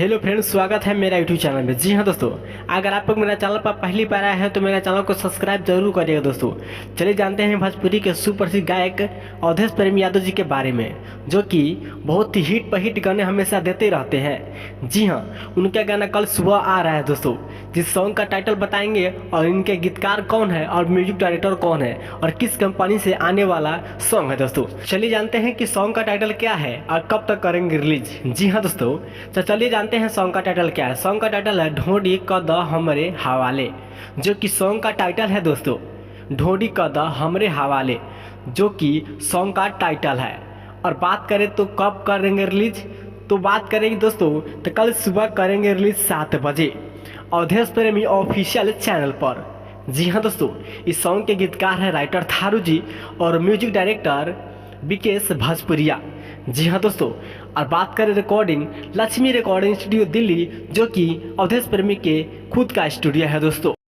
Hello friends, स्वागत है मेरा यूट्यूब चैनल में। जी हाँ दोस्तों, अगर आप लोग मेरा चैनल पर पहली बार आए हैं तो मेरा चैनल को सब्सक्राइब जरूर करिएगा। दोस्तों चलिए जानते हैं भोजपुरी के सुप्रसिद्ध गायक अवधेश प्रेम यादव जी के बारे में, जो कि बहुत ही हिट पर हिट गाने हमेशा देते रहते हैं। जी हाँ, उनका गाना कल सुबह आ रहा है दोस्तों, जिस सॉन्ग का टाइटल बताएंगे और इनके गीतकार कौन है और म्यूजिक डायरेक्टर कौन है और किस कंपनी से आने वाला सॉन्ग है। दोस्तों चलिए जानते हैं कि सॉन्ग का टाइटल क्या है और कब तक करेंगे रिलीज। जी हाँ दोस्तों, तो चलिए जानते हैं सॉन्ग का टाइटल क्या है। सॉन्ग का टाइटल है ढोंडी क द हमरे हवाले, जो कि सॉन्ग का टाइटल है दोस्तों। ढोंडी क द हमरे हवाले जो कि सॉन्ग का टाइटल है। और बात करें तो कब करेंगे रिलीज, तो बात करेंगे दोस्तों तो कल सुबह करेंगे रिलीज 7 बजे अवधेश प्रेमी ऑफिशियल चैनल पर। जी हाँ दोस्तों, इस सॉन्ग के गीतकार है राइटर थारू जी और म्यूजिक डायरेक्टर विकेश भोजपुरिया। जी हाँ दोस्तों, और बात करें recording, Lakshmi recording studio Delhi, जो कि अवधेश प्रेमी के खुद का स्टूडियो है दोस्तों।